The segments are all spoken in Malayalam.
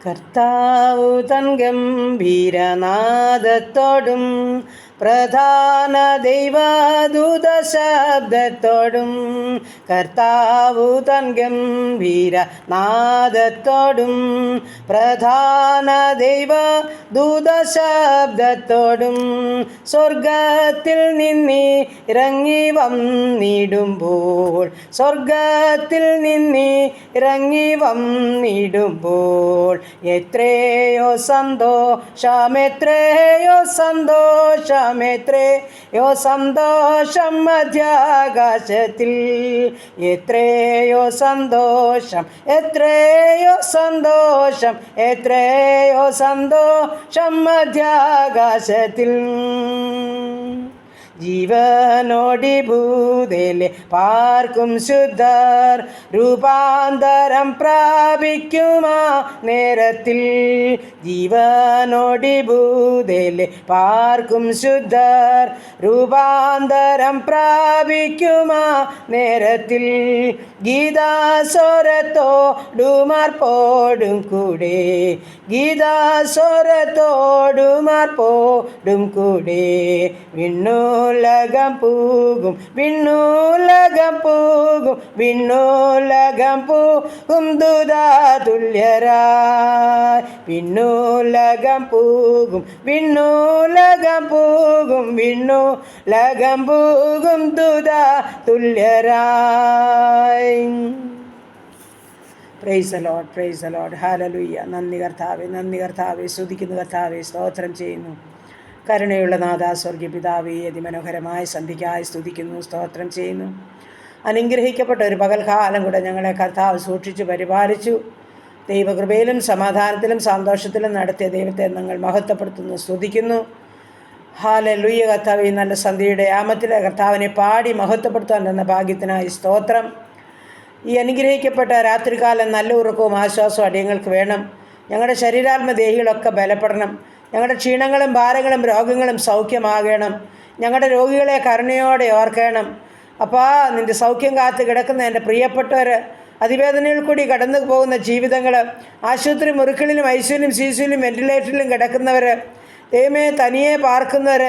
കർത്താവു തൻ ഗംഭീരനാദത്തോടും പ്രധാന ദൈവദൂത ശബ്ദത്തോടും കർത്താവു തൻ ഗംഭീരനാദത്തോടും പ്രധാന ദൈവദൂത ശബ്ദത്തോടും സ്വർഗത്തിൽ നിന്നിറങ്ങി വന്നിടുമ്പോൾ സ്വർഗത്തിൽ നിന്നിറങ്ങി വന്നിടുമ്പോൾ എത്രയോ സന്തോഷം മധ്യാകാശത്തിൽ എത്രയോ സന്തോഷം മധ്യാകാശത്തിൽ ജീവനോടി ഭൂതേലെ പാർക്കും ശുദ്ധർ രൂപാന്തരം പ്രാപിക്കുമാ നേരത്തിൽ ജീവനോടി ഭൂതേലെ പാർക്കും ശുദ്ധർ രൂപാന്തരം പ്രാപിക്കുമാ നേരത്തിൽ ഗീതാസ്വരത്തോടുമാർപ്പോടും കൂടെ ഗീതാസ്വരത്തോടുമാർപ്പോടും കൂടെ വിണ്ണുലകം പൂകും ദൂതതുല്യരായി വിണ്ണുലകം പൂകും ദൂതതുല്യരായി. Praise the Lord hallelujah. നന്ദി കർത്താവേ, സ്തുതിക്കുന്നു കർത്താവേ, സ്തോത്രം ചെയ്യുന്നു. കരുണയുള്ള നാഥ സ്വർഗീയ പിതാവേ, അതിമനോഹരമായ സന്ധ്യയ്ക്കായി സ്തുതിക്കുന്നു, സ്തോത്രം ചെയ്യുന്നു. അനുഗ്രഹിക്കപ്പെട്ട ഒരു പകൽക്കാലം കൂടെ ഞങ്ങളെ കർത്താവ് സൂക്ഷിച്ചു പരിപാലിച്ചു. ദൈവകൃപയിലും സമാധാനത്തിലും സന്തോഷത്തിലും നടത്തിയ ദൈവത്തെ ഞങ്ങൾ മഹത്വപ്പെടുത്തുന്നു, സ്തുതിക്കുന്നു. ഹല്ലേലൂയ. കർത്താവേ, നല്ല സന്ധ്യയുടെ യാമത്തിലെ കർത്താവിനെ പാടി മഹത്വപ്പെടുത്താൻ തന്ന ഭാഗ്യത്തിനായി സ്തോത്രം. ഈ അനുഗ്രഹിക്കപ്പെട്ട രാത്രികാലം നല്ല ഉറക്കവും ആശ്വാസവും അടിയങ്ങൾക്ക് വേണം. ഞങ്ങളുടെ ശരീരാത്മദേഹികളൊക്കെ ബലപ്പെടണം. ഞങ്ങളുടെ ക്ഷീണങ്ങളും ഭാരങ്ങളും രോഗങ്ങളും സൗഖ്യമാകണം. ഞങ്ങളുടെ രോഗികളെ കരുണയോടെ ഓർക്കണം. അപ്പാ, നിൻ്റെ സൗഖ്യം കാത്ത് കിടക്കുന്ന എൻ്റെ പ്രിയപ്പെട്ടവർ, അതിവേദനയിൽ കൂടി കടന്നു പോകുന്ന ജീവിതങ്ങൾ, ആശുപത്രി മുറികളിലും ഐസിയുലും സിസിയിലും വെന്റിലേറ്ററിലും കിടക്കുന്നവർ, ദൈവമേ തനിയെ പാർക്കുന്നവർ,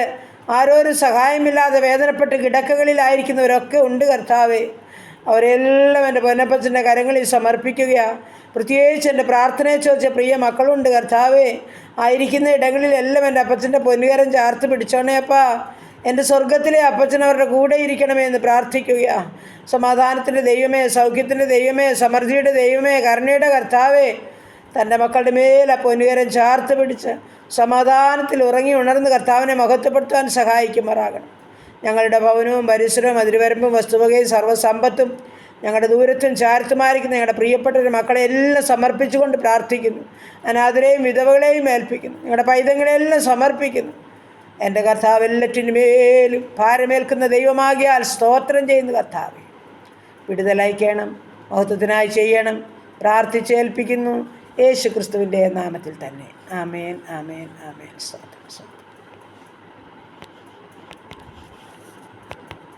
ആരോരും സഹായമില്ലാതെ വേദനപ്പെട്ട് കിടക്കകളിലായിരിക്കുന്നവരൊക്കെ ഉണ്ട് കർത്താവേ. അവരെല്ലാം എൻ്റെ പൊന്നപ്പച്ചൻ്റെ കരങ്ങളിൽ സമർപ്പിക്കുകയാണ്. പ്രത്യേകിച്ച് എൻ്റെ പ്രാർത്ഥനയെ ചോദിച്ച പ്രിയ മക്കളുണ്ട് കർത്താവേ. ആയിരിക്കുന്ന ഇടങ്ങളിലെല്ലാം എൻ്റെ അപ്പച്ചൻ്റെ പൊന്നുകരം ചാർത്ത് പിടിച്ചോണേപ്പാ. എൻ്റെ സ്വർഗത്തിലെ അപ്പച്ചൻ അവരുടെ കൂടെ ഇരിക്കണമേ എന്ന് പ്രാർത്ഥിക്കുക. സമാധാനത്തിൻ്റെ ദൈവമേ, സൗഖ്യത്തിൻ്റെ ദൈവമേ, സമൃദ്ധിയുടെ ദൈവമേ, കരുണയുടെ കർത്താവേ, തൻ്റെ മക്കളുടെ മേൽ ആ പൊന്നുകരം ചാർത്ത് പിടിച്ച് സമാധാനത്തിൽ ഉറങ്ങി ഉണർന്ന് കർത്താവിനെ മഹത്വപ്പെടുത്താൻ സഹായിക്കുമാറാകണം. ഞങ്ങളുടെ ഭവനവും പരിസരവും അതിരുവരമ്പും വസ്തുവകയും സർവ്വസമ്പത്തും ഞങ്ങളുടെ ദൂരത്തും ചാരത്തുമായിരിക്കുന്ന ഞങ്ങളുടെ പ്രിയപ്പെട്ട മക്കളെ എല്ലാം സമർപ്പിച്ചുകൊണ്ട് പ്രാർത്ഥിക്കുന്നു. അനാഥരെയും വിധവകളെയും ഏൽപ്പിക്കുന്നു. ഞങ്ങളുടെ പൈതങ്ങളെല്ലാം സമർപ്പിക്കുന്നു. എൻ്റെ കർത്താവ് എല്ലാറ്റിനുമേലും ഭാരമേൽക്കുന്ന ദൈവമാകിയാൽ സ്തോത്രം ചെയ്യുന്ന കർത്താവേ, വിടുതലയക്കണം, മഹത്വത്തിനായി ചെയ്യണം, പ്രാർത്ഥിച്ചേൽപ്പിക്കുന്നു യേശു ക്രിസ്തുവിൻ്റെ നാമത്തിൽ തന്നെ. ആമേൻ. സ്തോത്രം.